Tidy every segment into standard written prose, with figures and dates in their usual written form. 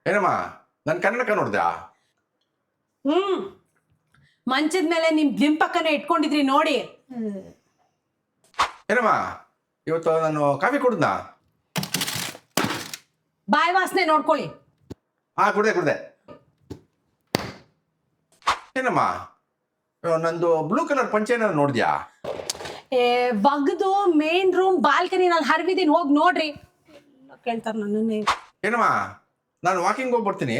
ಏನಮ್ಮ ನನ್ನ ಕನ್ನಡಕ ನೋಡ್ದ್ಯಾ? ಹ್ಮ್ ಮಂಚದ ಮೇಲೆ ನಿಮ್ ದಿಂಪಕ್ಕನೆ ಇಟ್ಕೊಂಡಿದ್ರಿ ನೋಡಿ. ಏನಮ್ಮ ಇವತ್ತು ನಾನು ಕಾಫಿ ಕುಡ್ದಾ? ಬಾಯಿ ವಾಸನೆ ನೋಡ್ಕೊಳ್ಳಿ. ಹಾ ಕುಡ್ದೆ. ಏನಮ್ಮ ನಂದು ಬ್ಲೂ ಕಲರ್ ಪಂಚೆನ ನೋಡ್ದ್ಯಾ? ಒಗದು ಮೇನ್ ರೂಮ್ ಬಾಲ್ಕನಿ ನಲ್ಲಿ ಹರಿವಿದೀನಿ, ಹೋಗಿ ನೋಡ್ರಿ. ಕೇಳ್ತಾರ ನನ್ನನ್ನೇ. ಏನಮ್ಮ ನಾನು ವಾಕಿಂಗ್ ಹೋಗಿ ಬರ್ತೀನಿ,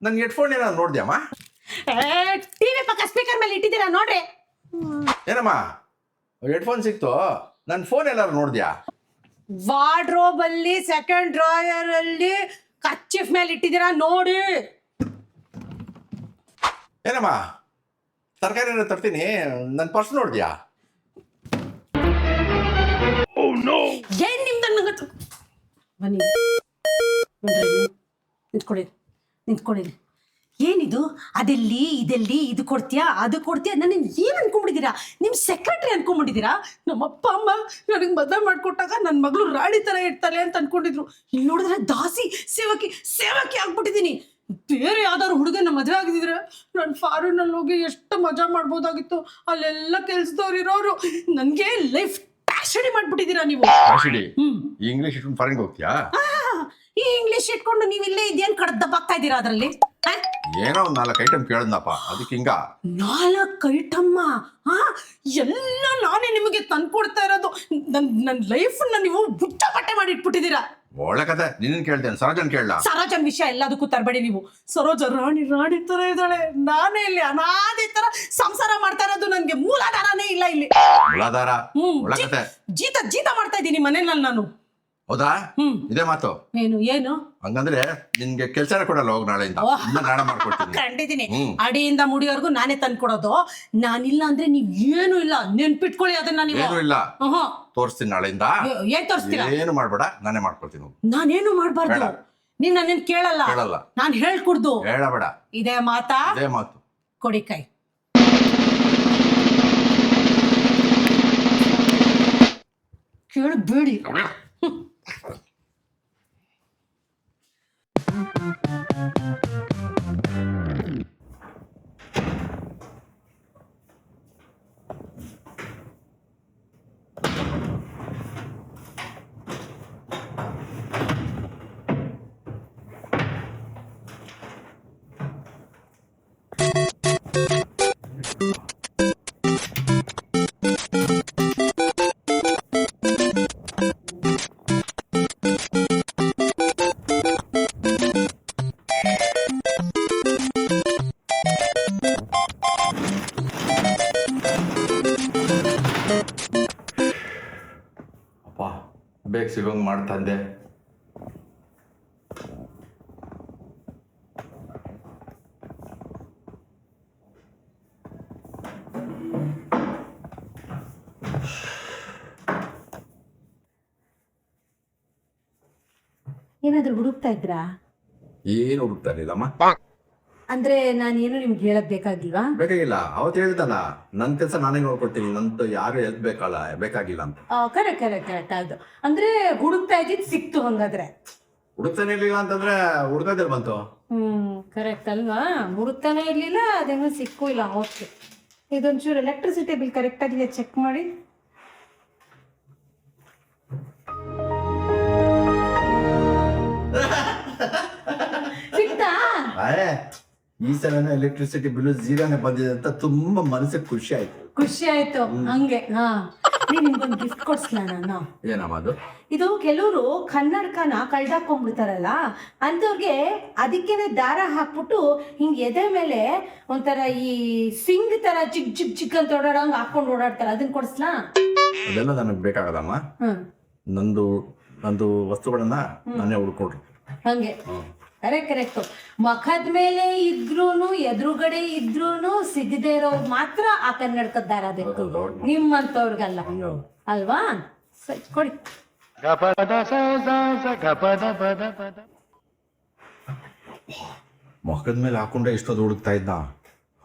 ನನ್ನ ಹೆಡ್ಫೋನ್ ಏನಾದ್ರು ನೋಡ್ದ್ಯಮ್ಮ? ಟಿವಿ ಪಕ್ಕ ಸ್ಪೀಕರ್ ಮೇಲೆ ಇಟ್ಟಿದ್ದೀರಾ ನೋಡ್ರಿ. ಏನಮ್ಮ ಹೆಡ್ಫೋನ್ ಸಿಕ್ತು, ನನ್ನ ಫೋನ್ ಎಲ್ಲಾರು ನೋಡ್ದ್ಯಾ? ವಾರ್ಡ್ರೋಬ್ ಅಲ್ಲಿ ಸೆಕೆಂಡ್ ಡ್ರಾಯರ್ ಅಲ್ಲಿ ಕರ್ಚಿಫ್ ಮೇಲೆ ಇಟ್ಟಿದ್ದೀರಾ ನೋಡಿ. ಏನಮ್ಮ ತರಕಾರಿ ಏನಾದ್ರು ತರ್ತೀನಿ, ನನ್ನ ಪರ್ಸ್ ನೋಡ್ದ್ಯಾ? ಏನ್ ನಿಮ್ದು ಬನ್ನಿ ನಿಂತ್ಕೊಳ್ಳಿ. ಏನಿದು? ಅದೆಲ್ಲಿ ಇದೆಲ್ಲಿ ಇದು ಕೊಡ್ತೀಯಾ ಅದು ಕೊಡ್ತೀಯಾ? ನನ್ನ ಏನ್ ಅನ್ಕೊಂಡ್ಬಿಟ್ಟಿದ್ದೀರಾ? ನಿಮ್ ಸೆಕ್ರೆಟರಿ ಅನ್ಕೊಂಡ್ಬಿಟ್ಟಿದ್ದೀರಾ? ನಮ್ಮ ಅಪ್ಪ ಅಮ್ಮ ನನಗೆ ಮದುವೆ ಮಾಡ್ಕೊಟ್ಟಾಗ ನನ್ನ ಮಗಳು ರಾಣಿ ತರ ಇರ್ತಾಳೆ ಅಂತ ಅನ್ಕೊಂಡಿದ್ರು. ಇಲ್ಲಿ ನೋಡಿದ್ರೆ ದಾಸಿ ಸೇವಕಿ ಆಗ್ಬಿಟ್ಟಿದ್ದೀನಿ. ಬೇರೆ ಯಾವ್ದಾದ್ರು ಹುಡುಗನ ಮದುವೆ ಆಗಿದ್ರೆ ನಾನು ಫಾರಿನಲ್ಲಿ ಹೋಗಿ ಎಷ್ಟು ಮಜಾ ಮಾಡ್ಬೋದಾಗಿತ್ತು. ಅಲ್ಲೆಲ್ಲ ಕೆಲ್ಸದವ್ರು ಇರೋರು. ನನಗೆ ಲೈಫ್ ಟ್ಯಾಶಡಿ ಮಾಡ್ಬಿಟ್ಟಿದ್ದೀರಾ ನೀವು. ಇಂಗ್ಲಿಷ್ ಇಟ್ಕೊಂಡು ಫಾರಿನ್ಗೆ ಹೋಗ್ತೀಯಾ? ಈ ಇಂಗ್ಲಿಷ್ ಇಟ್ಕೊಂಡು ನೀವು ಇಲ್ಲೇ ಇದೇನ್ ಕಡ್ದಬ್ಬಾಗ್ತಾ ಇದ್ದೀರಾ ಅದ್ರಲ್ಲಿ? ಏನೋ ಒಂದು 4 ಐಟಮ್ ಕೇಳದ್ನಪ್ಪ, ಅದಕ್ಕೆ ಹಿಂಗ. 4 ಐಟಮ್ಮ? ಎಲ್ಲ ನಾನೇ ನಿಮಗೆ ತಂದ್ಕೊಡ್ತಾ ಇರೋದು. ನನ್ನ ಲೈಫನ್ನ ನೀವು ಬುಟ್ಟ ಬಟ್ಟೆ ಮಾಡಿ ಇಟ್ಬಿಟ್ಟಿದ್ದೀರಾ. ಒಳ್ಳೆ ಕತೆ. ನಿನ್ನ ಕೇಳ್ತೇನೆ, ಸರೋಜನ್ ಕೇಳಲ್ಲ. ಸರೋಜನ್ ವಿಷಯ ಎಲ್ಲದಕ್ಕೂ ತರಬೇಡಿ ನೀವು. ಸರೋಜ ರಾಣಿ ತರ ಇದ್ದಾಳೆ. ನಾನೇ ಇಲ್ಲಿ ಅನಾದಿ ತರ ಸಂಸಾರ ಮಾಡ್ತಾ ಇರೋದು. ನನ್ಗೆ ಮೂಲಾಧಾರನೇ ಇಲ್ಲ ಇಲ್ಲಿ. ಮೂಲಾಧಾರ? ಒಳ್ಳೆ ಕತೆ. ಜೀತ ಮಾಡ್ತಾ ಇದ್ದೀನಿ ಮನೇಲಿ ನಾನು. ಹೌದಾ? ಇದೇ ಮಾತು. ಏನು ಹಂಗಂದ್ರೆ ನಿನ್ಗೆ ಕೆಲ್ಸನ ಕೊಡಲ್ಲ, ಹೋಗ್ ನಾಳೆಯಿಂದ. ನಾಳೆ ಮಾಡ್ಕೊಡ್ತೀನಿ. ಕಂಡಿದ್ದೀನಿ. ಅಡಿಯಿಂದ ಮುಡಿಯವರೆಗೂ ನಾನೇ ತಂದ್ಕೊಡೋದು. ನಾನಿಲ್ಲ ಅಂದ್ರೆ ನೀವ್ ಏನು ಇಲ್ಲ, ನೆನ್ಪಿಟ್ಕೊಳ್ಳಿ ಅದನ್ನ ನೀವು. ಏನು ಇಲ್ಲ, ತೋರಿಸ್ತೀನಿ ನಾಳೆಯಿಂದ. ಏನ್ ತೋರಿಸ್ತೀರಾ? ಏನು ಮಾಡ್ಬೇಡ, ನಾನೇ ಮಾಡ್ಕೊಡ್ತೀನಿ. ನಾನೇನು ಮಾಡ್ಬಾರ್ದು? ನೀನ್ ನನ್ನೇನ್ ಕೇಳಲ್ಲ. ನಾನ್ ಹೇಳ್ಕೊಡ್ದು. ಹೇಳಬೇಡ. ಇದೇ ಮಾತಾ? ಇದೇ ಮಾತು. ಕೊಡಿ ಕೈ. ಕೇಳಬೇಡಿ. ಬೇಗ ಸಿಗೋಂಗ್ ಮಾಡ್ತಂದೆ. ಏನಾದ್ರೂ ಹುಡುಕ್ತಾ ಇದ್ರಾ? ಏನು ಹುಡುಕ್ತಾ ಇಲ್ಲಮ್ಮ. ಅಂದ್ರೆ ನಾನೇನು ನಿಮ್ಗೆ ಹೇಳಕ್ ಬೇಕಾಗಿಲ್ವಾ? ಬೇಕಾಗಿಲ್ಲ. ಅವತ್ತು ಹೇಳಿದಲ್ಲ, ನನ್ ಕೆಲಸ ನಾನೇ ನೋಡ್ಕೊಡ್ತೀನಿ, ನಂದು ಯಾರು ಹೆಲ್ಪ್ ಬೇಕಾಗಿಲ್ಲ ಅಂತ. ಕರೆಕ್ಟ್. ಅದು ಅಂದ್ರೆ ಹುಡುಕ್ತಾ ಇದ್ದಿದ್ ಸಿಕ್ತು. ಹಂಗಾದ್ರೆ ಹುಡುಕ್ತಾನೆ ಇರ್ಲಿಲ್ಲ ಅಂತಂದ್ರೆ ಹುಡುಕದಲ್ಲಿ ಬಂತು. ಕರೆಕ್ಟ್ ಅಲ್ವಾ? ಹುಡುಕ್ತಾನೆ ಇರ್ಲಿಲ್ಲ, ಅದೇನೋ ಸಿಕ್ಕು ಇಲ್ಲ. ಓಕೆ, ಇದೊಂಚೂರು ಎಲೆಕ್ಟ್ರಿಸಿಟಿ ಬಿಲ್ ಕರೆಕ್ಟ್ ಆಗಿದೆ, ಚೆಕ್ ಮಾಡಿ. ಸಿಕ್ತಾ? ಈ ಸಲನ ಎಲೆಕ್ಟ್ರಿಸಿಟಿ ಬಿಲ್ 0ನೇ ಬಂದಿದೆ ಅಂತ ತುಂಬಾ ಮನಸ್ಸಿಗೆ ಖುಷಿ ಆಯ್ತು. ಹಂಗೆ. ನಿಮ್ಗೊಂದು ಗಿಫ್ಟ್ ಕೊಡ್ಸ್ಲಾ ನಾನು? ಏನಮ್ಮ ಅದು? ಇದು ಕೆಲವರು ಕನ್ನಡಕನ ಕಳ್ದಾಕೊಂಡ್ಬಿಡ್ತಾರಲ್ಲ, ಅಂತವ್ರಿಗೆ ಅದಕ್ಕೇನೆ ದಾರ ಹಾಕ್ಬಿಟ್ಟು ಹಿಂಗ್ ಎದೆ ಮೇಲೆ ಒಂಥರ ಈ ಸಿಂಗ್ ತರ ಚಿಕ್ ಅಂತ ಓಡಾಡಂಗ್ ಹಾಕೊಂಡು ಓಡಾಡ್ತಾರ. ಅದನ್ನ ಕೊಡ್ಸ್ಲಾ? ಅದೆಲ್ಲ ನನಗೆ ಬೇಕಾಗದಮ್ಮ. ನಂದು ವಸ್ತುಗಳನ್ನ ನಾನೇ ಹುಡ್ಕೊಡ್ರಿ. ಹಂಗೆ ಕರೆಕ್ಟ್. ಮುಖದ ಮೇಲೆ ಇದ್ರೂನು ಎದುರುಗಡೆ ಇದ್ರೂನು ಸಿಗದೆ ಇರೋ ಮಾತ್ರ ಆ ಕನ್ನಡಕದ ದಾರ ಬೇಕು, ನಿಮ್ಮಂತವ್ರಿಗಲ್ಲ ಅಲ್ವಾ? ಸರಿ ಕೊಡಿ. ಮುಖದ ಮೇಲೆ ಹಾಕೊಂಡ್ರೆ ಇಷ್ಟೊಂದು ಹುಡುಕ್ತಾ ಇದ್ದ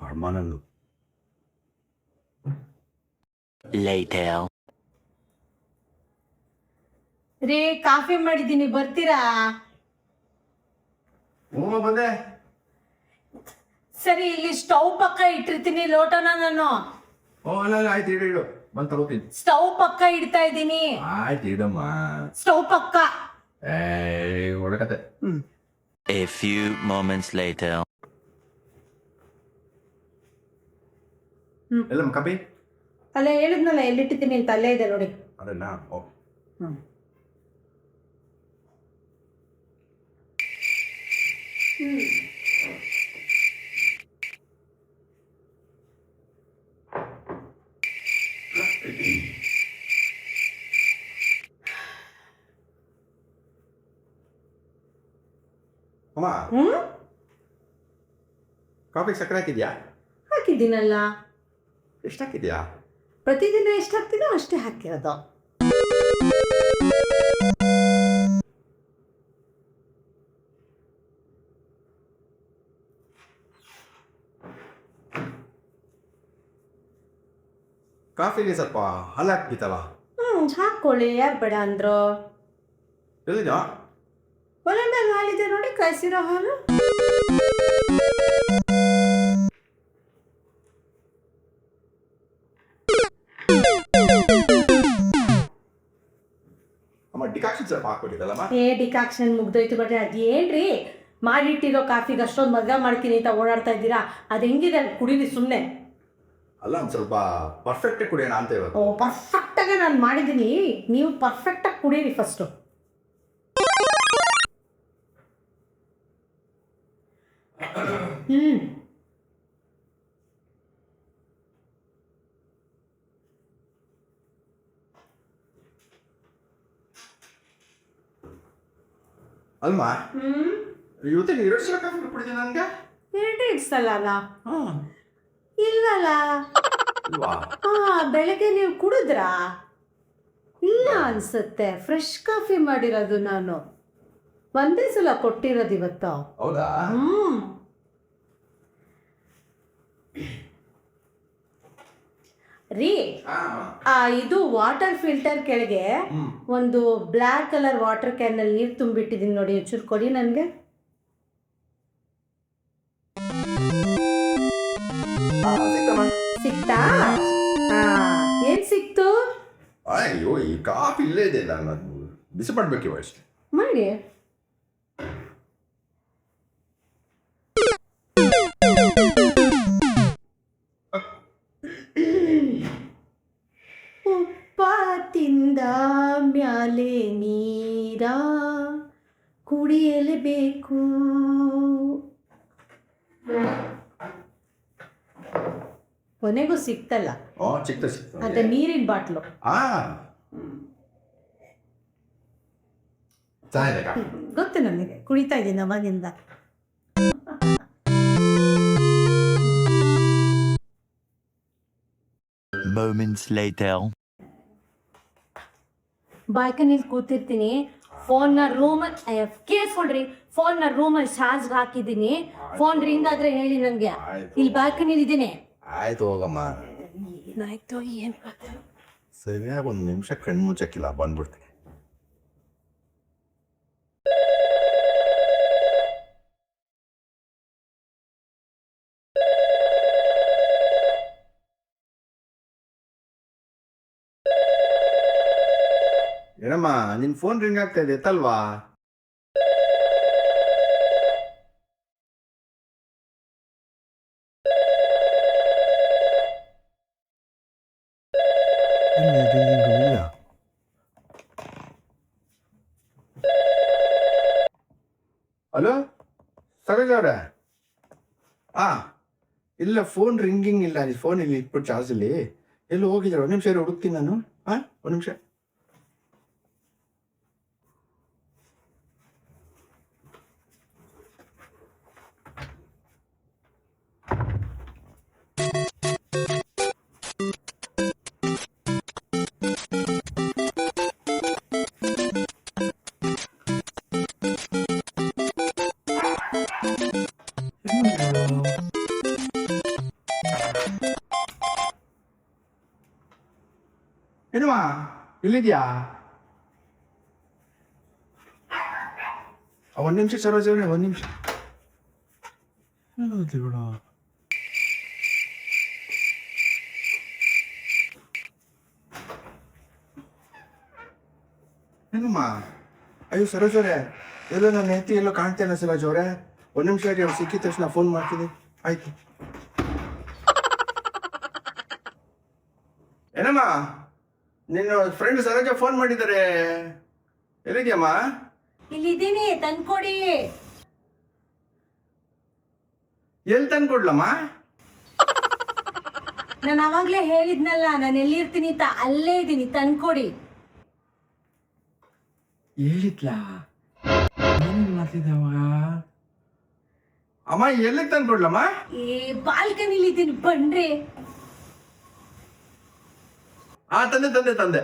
ಹರ್ಮಾನಂದು. ರೀ, ಕಾಫಿ ಮಾಡಿದ್ದೀನಿ, ಬರ್ತೀರಾ? ಹ್ಞೂ ಬಂದೆ. ಸರಿ, ಇಲ್ಲಿ ಸ್ಟವ್ ಪಕ್ಕ ಇಟ್ಟಿರ್ತೀನಿ ಲೋಟನ ನಾನು. ಅಲ್ಲ ಆಯ್ತು, ಇಡು ಬಂದು ತಗೋತೀನಿ. ಸ್ಟವ್ ಪಕ್ಕ ಇಡ್ತಾ ಇದ್ದೀನಿ. ಆಯ್ತು ಇಡಮ್ಮ. ಸ್ಟವ್ ಪಕ್ಕ. ಒಳಕತೆ. A few moments later. ಎಲ್ಲಮ್ಮ ಕಾಪಿ? ಅಲ್ಲೇ ಹೇಳಿದ್ನಲ್ಲ ಎಲ್ಲಿಟ್ಟಿದ್ದೀನಿ ಅಂತ, ಅಲ್ಲೇ ಇದೆ ನೋಡಿ. ಅದನ್ನ ಅಮ್ಮ, ಕಾಫಿಗೆ ಸಕ್ಕರೆ ಹಾಕಿದ್ಯಾ? ಹಾಕಿದ್ದೀನಲ್ಲ. ಎಷ್ಟು ಹಾಕಿದ್ಯಾ? ಪ್ರತಿದಿನ ಎಷ್ಟು ಹಾಕ್ತೀನೋ ಅಷ್ಟೇ ಹಾಕಿರೋದು. ಕಾಫಿಗೆ ಸ್ವಲ್ಪ ಹಾಲು ಹಾಕ್ಬಿತ್ತಲ್ಲ. ಹಾಕೊಳ್ಳಿ, ಯಾರು ಬೇಡ ಅಂದ್ರು. ಎಲ್ಲಿದ್ಯಾ? ಒಲೆ ಮೇಲೆ ಹಾಲಿದೆ ನೋಡಿ, ಕಾಯಿಸಿರೋ ಹಾಲು. ಅಮ್ಮ ಡಿಕಾಕ್ಷನ್ ಸ್ವಲ್ಪ ಹಾಕ್ಬಿಟ್ಟಿದ್ದಲ್ಲಮ್ಮ. ಡಿಕಾಕ್ಷನ್ ಮುಗ್ದೋಯ್ತು ಬಿಡ್ರಿ. ಅದೇನ್ರಿ ಮಾಡಿಟ್ಟಿರೋ ಕಾಫಿಗೆ ಅಷ್ಟೊಂದು ಮದ್ವೆ ಮಾಡ್ತೀನಿ ಅಂತ ಓಡಾಡ್ತಾ ಇದ್ದೀರಾ? ಅದು ಹೆಂಗಿದೆ ಅಲ್ಲಿ ಕುಡೀರಿ ಸುಮ್ಮನೆ. ಅಲ್ಲ ಒಂದು ಸ್ವಲ್ಪ ಪರ್ಫೆಕ್ಟಾಗಿ ಕುಡಿಯೋಣ ಅಂತ ಇವತ್ತು. ಪರ್ಫೆಕ್ಟಾಗಿ ನಾನು ಮಾಡಿದ್ದೀನಿ, ನೀವು ಪರ್ಫೆಕ್ಟಾಗಿ ಕುಡೀರಿ ಫಸ್ಟು. ಅಲ್ಮ ಇವತ್ತಿಗೆ 2 ಸಲ ಕಾಫಿ ಕುಡಿದೆ ನನಗೆ. 2 ಸಲ ಅಲ್ಲ? ಇಲ್ಲಲ್ಲ. ಇಲ್ವಾ? ಬೆಳಗ್ಗೆ ನೀವು ಕುಡಿದ್ರಾ? ಇಲ್ಲ ಅನ್ಸುತ್ತೆ. ಫ್ರೆಶ್ ಕಾಫಿ ಮಾಡಿರೋದು ನಾನು. ಒಂದೇ ಸಲ ಕೊಟ್ಟಿರೋದು ಇವತ್ತು. ಹೌದಾ? ರೀ, ಇದು ವಾಟರ್ ಫಿಲ್ಟರ್ ಕೆಳಗೆ ಒಂದು ಬ್ಲ್ಯಾಕ್ ಕಲರ್ ವಾಟರ್ ಕ್ಯಾನಲ್ಲಿ ನೀರು ತುಂಬಿಟ್ಟಿದ್ದೀನಿ ನೋಡಿ, ಚೂರು ಕೊಡಿ ನನಗೆ. ಸಿಕ್ತಾ? ಏನ್ ಸಿಕ್ತು? ಅಯ್ಯೋ, ಈ ಕಾಫಿ ಇಲ್ಲೇ ಇದೆ, ನಾನು ಬಿಸಿ ಮಾಡ್ಬೇಕು ಅಷ್ಟೇ. ಮಾಡಿ. ಉಪ್ಪ ತಿಂದ ಮ್ಯಾಲೆ ನೀರ ಕುಡಿಯಲೇಬೇಕು. ಕೊನೆಗೂ ಸಿಕ್ತಲ್ಲ. ಸಿಕ್ತ ಅದೇ ನೀರಿನ ಬಾಟ್ಲು. ಗೊತ್ತು ನನಗೆ, ಕುಡಿತಾ ಇದ್ದೀನಿ ಅವಾಗಿಂದ. Moments later. ಬಾಲ್ಕನಿಲಿ ಕೂತಿರ್ತೀನಿ, ಫೋನ್ನ ರೂಮಲ್ಲಿ ಕೇಳಿಸ್ಕೊಳ್ರಿ, ಫೋನ್ನ ರೂಮಲ್ಲಿ ಚಾರ್ಜ್ಗೆ ಹಾಕಿದ್ದೀನಿ. ಫೋನ್ ರಿಂಗ್ ಆದ್ರೆ ಹೇಳಿ ನನಗೆ. ಇಲ್ಲಿ ಬಾಲ್ಕನಿಲಿ ಇದ್ದೀನಿ. ಆಯ್ತು ಹೋಗಮ್ಮ. ಏನಾಯ್ತು ಏನು? ಸರಿಯಾಗಿ 1 ನಿಮಿಷ ಕಣ್ಣು ಮುಚ್ಚಕ್ಕಿಲ್ಲ, ಬಂದ್ಬಿಡ್ತೀನಿ. ಏನಮ್ಮ, ನಿನ್ ಫೋನ್ ರಿಂಗ್ ಆಗ್ತಾ ಇದೆ, ಎತ್ತಲ್ವಾ? ಹಲೋ ಸರೋಜ ಅವ್ರೆ? ಇಲ್ಲ, ಫೋನ್ ರಿಂಗಿಂಗ್ ಇಲ್ಲ. ಫೋನ್ ಇಲ್ಲಿ ಇಟ್ಬಿಟ್ಟು ಚಾರ್ಜ್ ಇಲ್ಲಿ ಎಲ್ಲೂ ಹೋಗಿದ್ದಾರೆ. 1 ನಿಮಿಷ ಹುಡುಕ್ತೀನಿ ನಾನು. 1 ನಿಮಿಷ. ಏನಮ್ಮ ಇಲ್ಲಿದ್ಯಾ? 1 ನಿಮಿಷ ಸರೋಜ ಅವ್ರೆ, 1 ನಿಮಿಷ. ಏನಮ್ಮ? ಅಯ್ಯೋ ಸರೋಜ್ ಅವರೇ, ಎಲ್ಲೋ ನನ್ನ ಹೆಂಡತಿ ಎಲ್ಲೋ ಕಾಣ್ತೇನೆ ಸರೋಜ್ ಅವರೇ. ಒಂದು ನಿಮಿಷ ಇರಿ, ಅವ್ರು ಸಿಕ್ಕಿದ ತಕ್ಷಣ ಫೋನ್ ಮಾಡ್ತೀನಿ. ಆಯ್ತು. ಏನಮ್ಮ, ನಿನ್ನ ಫ್ರೆಂಡ್ ಸರೋಜ ಫೋನ್ ಮಾಡಿದ್ದಾರೆ. ಎಲ್ಲಿದ್ಯಮ್ಮ? ಇಲ್ಲಿದ್ದೀನಿ, ತಂದ್ಕೊಡಿ. ಎಲ್ಲಿ ತಂದ್ಕೊಡ್ಲಮ್ಮ? ನಾನು ಅವಾಗ್ಲೇ ಹೇಳಿದ್ನಲ್ಲ, ನಾನು ಎಲ್ಲಿರ್ತೀನಿ ಅಂತ, ಅಲ್ಲೇ ಇದ್ದೀನಿ, ತಂದ್ಕೊಡಿ. ಹೇಳಿದ್ಲಾ? ಏನೇನು ಮಾಡ್ತಿದ್ದವ? ಅಮ್ಮ ಎಲ್ಲಿಗೆ ತಂದ್ಕೊಡ್ಲಮ್ಮ? ಈ ಬಾಲ್ಕನಿಲಿ ಇದ್ದೀನಿ, ಬನ್ರಿ. ತಂದೆ ತಂದೆ ತಂದೆ.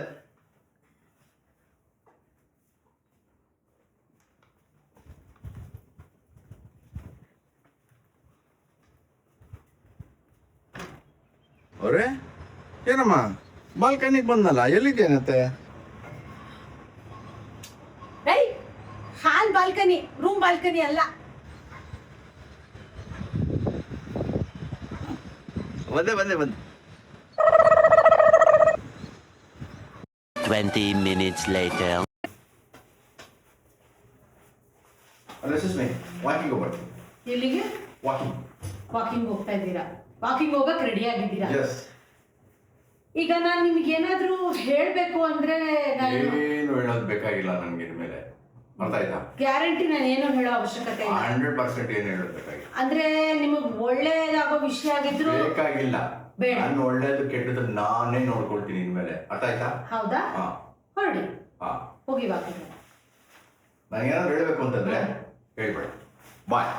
ಅವ್ರೆ, ಏನಮ್ಮ ಬಾಲ್ಕನಿಗೆ ಬಂದಲ್ಲ, ಎಲ್ಲಿದ್ದೇನತ್ತೆ? ಹಾಲ್ ಬಾಲ್ಕನಿ, ರೂಮ್ ಬಾಲ್ಕನಿ ಅಲ್ಲ. ಬಂದೆ ಬಂದೆ ಬಂದೆ. 20 minutes later. ವಾಕಿಂಗ್ ಹೋಗ್ಬಾರ್ದು. ಎಲ್ಲಿಗೆ? ವಾಕಿಂಗ್. ವಾಕಿಂಗ್ ಹೋಗ್ತಾ ಇದ್ದೀರಾ? ವಾಕಿಂಗ್ ಹೋಗಕ್ ರೆಡಿ ಆಗಿದ್ದೀರಾ? ಎಸ್. ಈಗ ನಾನು ನಿಮ್ಗೆ ಏನಾದ್ರೂ ಹೇಳ್ಬೇಕು ಅಂದ್ರೆ ಏನು ಹೇಳೋದು ಬೇಕಾಗಿಲ್ಲ ನನ್ಗೆ ಇನ್ಮೇಲೆ. ಅರ್ಥ ಆಯ್ತಾ? ಗ್ಯಾರಂಟಿ ನಾನು ಏನು ಹೇಳೋ ಅವಶ್ಯಕತೆ ಇಲ್ಲ. 100% ಏನು ಹೇಳೋದು ಬೇಕಾಗಿಲ್ಲ. ಅಂದ್ರೆ ನಿಮಗ್ ಒಳ್ಳೇದಾಗೋ ವಿಷಯ ಆಗಿದ್ರು ಬೇಕಾಗಿಲ್ಲ. ಬೇಡ. ನಾನು ಒಳ್ಳೇದು ಕೆಟ್ಟದ್ದು ನಾನೇ ನೋಡ್ಕೊಳ್ತೀನಿ ಇನ್ಮೇಲೆ. ಅರ್ಥ ಆಯ್ತಾ? ಹೌದಾ? ಹೊರಡಿ, ಹಾ, ಹೋಗಿ ವಾಕಿಂಗ್. ನಾನು ಏನಾದ್ರು ಹೇಳ್ಬೇಕು ಅಂತಂದ್ರೆ ಹೇಳ್ಬೇಡ. ಬಾಯ್.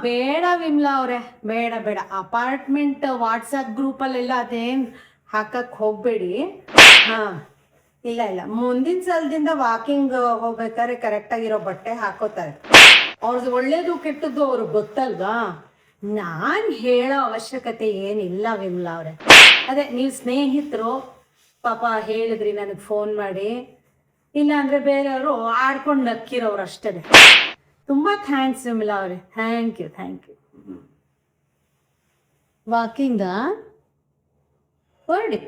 ಬೇಡ ವಿಮ್ಲಾ ಅವ್ರೆ, ಬೇಡ ಬೇಡ. ಅಪಾರ್ಟ್ಮೆಂಟ್ ವಾಟ್ಸಪ್ ಗ್ರೂಪಲ್ಲೆಲ್ಲ ಅದೇನ್ ಹಾಕಕ್ ಹೋಗ್ಬೇಡಿ. ಹಾ, ಇಲ್ಲ ಇಲ್ಲ, ಮುಂದಿನ ಸಲದಿಂದ ವಾಕಿಂಗ್ ಹೋಗ್ಬೇಕಾದ್ರೆ ಕರೆಕ್ಟಾಗಿರೋ ಬಟ್ಟೆ ಹಾಕೋತಾರೆ. ಅವ್ರದ್ದು ಒಳ್ಳೇದು ಕೆಟ್ಟದ್ದು ಅವ್ರಿಗೆ ಗೊತ್ತಲ್ವಾ? ನಾನು ಹೇಳೋ ಅವಶ್ಯಕತೆ ಏನಿಲ್ಲ ವಿಮ್ಲಾ ಅವ್ರೆ. ಅದೇ ನೀವು ಸ್ನೇಹಿತರು, ಪಾಪ ಹೇಳಿದ್ರಿ ನನಗೆ ಫೋನ್ ಮಾಡಿ. ಇಲ್ಲ ಅಂದರೆ ಬೇರೆಯವರು ಆಡ್ಕೊಂಡು ನಕ್ಕಿರೋರು ಅಷ್ಟೇ. ತುಂಬ ಥ್ಯಾಂಕ್ಸ್ ವಿಮಲಾ ಅವರೇ, thank you thank you. Walking ಹೊರಡಿ.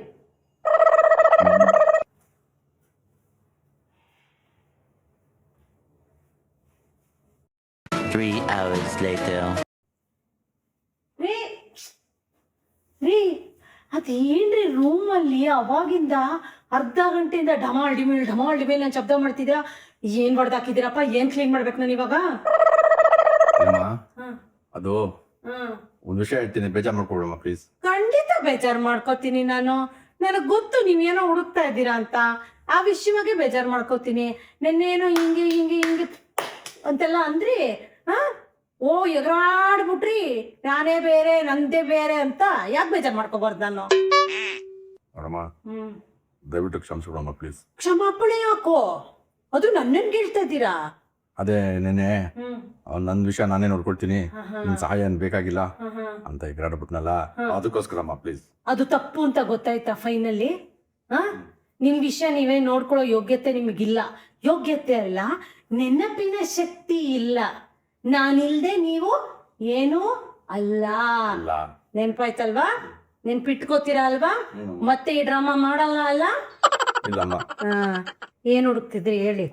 Three hours later. ರೀ, ಅದೇನ್ರಿ ರೂಮಲ್ಲಿ ಅವಾಗಿಂದ ಅರ್ಧ ಗಂಟೆಯಿಂದ ಢಮಾಲ್ ಡಿಮೇಲ್ ನಾನು ಶಬ್ದ ಮಾಡ್ತಿದ್ದೀರಾ? ಏನ್ ಹೊಡೆದಾಕಿದ್ದೀರಪ್ಪ? ಏನ್ ಕ್ಲೀನ್ ಮಾಡ್ಬೇಕು ನಾನು ಇವಾಗ? ಅದು ಒಂದು ವಿಷಯ ಹೇಳ್ತೀನಿ, ಬೇಜಾರು ಮಾಡ್ಕೊಡಮ್ಮ ಪ್ಲೀಸ್. ಖಂಡಿತ ಬೇಜಾರು ಮಾಡ್ಕೋತೀನಿ ನಾನು. ನನಗೆ ಗೊತ್ತು ನೀವೇನೋ ಹುಡುಕ್ತಾ ಇದ್ದೀರಾ ಅಂತ. ಆ ವಿಷಯವಾಗೆ ಬೇಜಾರು ಮಾಡ್ಕೋತೀನಿ. ನೆನ್ನೇನೋ ಹಿಂಗೆ ಹಿಂಗೆ ಹಿಂಗೆ ಅಂತೆಲ್ಲ ಅಂದ್ರಿ. ಓ ಎಗರಾಡ್ಬಿಟ್ರಿ, ನಾನೇ ಬೇರೆ ನಂದೇ ಬೇರೆ ಅಂತ. ಯಾಕೆ ಬೇಜಾರು ಮಾಡ್ಕೋಬಾರ್ದು ನಾನು? ದಯವಿಟ್ಟು ಕ್ಷಮಿಸ್ಬಿಡಮ್ಮ ಪ್ಲೀಸ್. ಕ್ಷಮಾಪಣೆ ಯಾಕೋ? ಅದು ನನ್ನನ್ನು ಕೇಳ್ತಾ ಇದ್ದೀರಾ? ಅದೇ ನೆನೆ ನನ್ನ ವಿಷಯ ನಾನೇ ನೋಡ್ಕೊಳ್ತೀನಿ, ನಿನ್ ಸಹಾಯ ಏನ್ ಬೇಕಾಗಿಲ್ಲ ಅಂತ ಎಗರಾಡ್ಬಿಟ್ನಲ್ಲ, ಅದಕ್ಕೋಸ್ಕರಮ್ಮ ಪ್ಲೀಸ್. ಅದು ತಪ್ಪು ಅಂತ ಗೊತ್ತಾಯ್ತಾ ಫೈನಲಿ? ನಿಮ್ ವಿಷಯ ನೀವೇ ನೋಡ್ಕೊಳ್ಳೋ ಯೋಗ್ಯತೆ ನಿಮಗಿಲ್ಲ. ಯೋಗ್ಯತೆ ಅಲ್ಲ, ನೆನಪಿನ ಶಕ್ತಿ ಇಲ್ಲ. ನಾನಿಲ್ದೆ ನೀವು ಏನೂ ಅಲ್ಲ. ನೆನ್ಪಾಯ್ತಲ್ವಾ? ನೆನ್ಪಿಟ್ಕೋತೀರಾ ಅಲ್ವಾ? ಮತ್ತೆ ಈ ಡ್ರಾಮಾ ಮಾಡಲ್ಲ ಅಲ್ಲ? ಏನ್ ಹುಡುಕ್ತಿದ್ರಿ ಹೇಳಿ?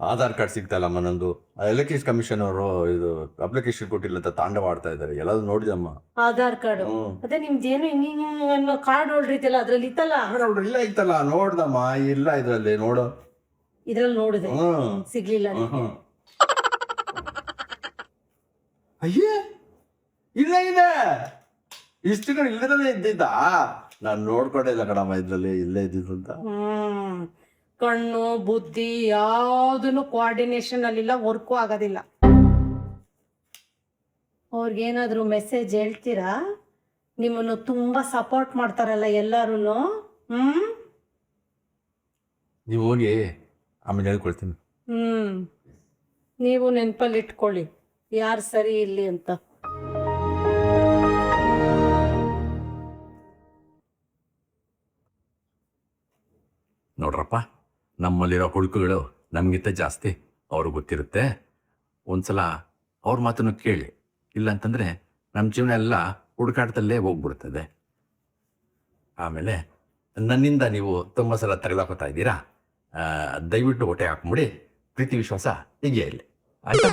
ಆಧಾರ್ ಕಾರ್ಡ್ ಸಿಗ್ತಲ್ಲಮ್ಮ ನಂದು. ಎಲೆಕ್ಟ್ರಿಸಿಟಿ ಕಮಿಷನ್ ಅವರು ಇದು ಅಪ್ಲಿಕೇಶನ್ ಕೊಟ್ಟಿಲ್ಲ ಅಂತ ತಾಂಡವ ಆಡ್ತಾ ಇದ್ದಾರೆ. ಎಲ್ಲಾದ್ರೂ ನೋಡಿದಮ್ಮ? ಆಧಾರ್ ಕಾರ್ಡ್ ಅದೇ ನಿಮ್ದೇನು ಹಿಂಗ ಕಾರ್ಡ್ ಹೋಲ್ಡ್ರ್ ಇದೆಯಲ್ಲ, ಅದ್ರಲ್ಲಿ ಇತ್ತಲ್ಲ? ಇಲ್ಲ ಇತ್ತಲ್ಲ, ನೋಡ್ದಮ್ಮ. ಇಲ್ಲ ಇದ್ರಲ್ಲಿ ನೋಡು. ಇದ್ರಲ್ಲಿ ನೋಡಿದೆ, ಸಿಗ್ಲಿಲ್ಲ. ಅಯ್ಯೇ, ಇಲ್ಲ ಇದೆ. ಇಷ್ಟು ಕಡೆ ಇಲ್ಲದೇ ಇದ್ದಿದ್ದ? ನಾನು ನೋಡ್ಕೊಂಡೇ ಇಲ್ಲ ಕಣಮ್ಮ, ಇದ್ರಲ್ಲಿ ಇಲ್ಲೇ ಇದ್ದಿದ್ದು ಅಂತ. ಕಣ್ಣು ಬುದ್ಧಿ ಯಾವುದನ್ನು ಕೋಆರ್ಡಿನೇಷನ್ ಅಲ್ಲಿಲ್ಲ, ವರ್ಕು ಆಗೋದಿಲ್ಲ. ಅವ್ರಿಗೇನಾದ್ರೂ ಮೆಸೇಜ್ ಹೇಳ್ತೀರಾ? ನಿಮ್ಮನ್ನು ತುಂಬಾ ಸಪೋರ್ಟ್ ಮಾಡ್ತಾರಲ್ಲ ಎಲ್ಲಾರು. ನೀವು ಹೋಗಿ ಆಮೇಲೆ ಹೇಳ್ಕೊಳ್ತೀನಿ. ನೀವು ನೆನಪಲ್ಲಿ ಇಟ್ಕೊಳ್ಳಿ ಯಾರು ಸರಿ ಇಲ್ಲಿ ಅಂತ. ನೋಡ್ರಪ್ಪ, ನಮ್ಮಲ್ಲಿರೋ ಹುಡುಕುಗಳು ನಮಗಿಂತ ಜಾಸ್ತಿ ಅವ್ರಿಗೆ ಗೊತ್ತಿರುತ್ತೆ. ಒಂದ್ಸಲ ಅವ್ರ ಮಾತನ್ನು ಕೇಳಿ, ಇಲ್ಲಾಂತಂದರೆ ನಮ್ಮ ಜೀವನ ಎಲ್ಲ ಹುಡುಕಾಟದಲ್ಲೇ ಹೋಗ್ಬಿಡ್ತದೆ. ಆಮೇಲೆ ನನ್ನಿಂದ ನೀವು ತುಂಬ ಸಲ ತೆಗೆದಾಕೋತಾ ಇದ್ದೀರಾ, ದಯವಿಟ್ಟು ಹೊಟ್ಟೆ ಹಾಕ್ಬಿಡಿ. ಪ್ರೀತಿ ವಿಶ್ವಾಸ ಹೀಗೆ ಇಲ್ಲಿ, ಆಯ್ತಾ?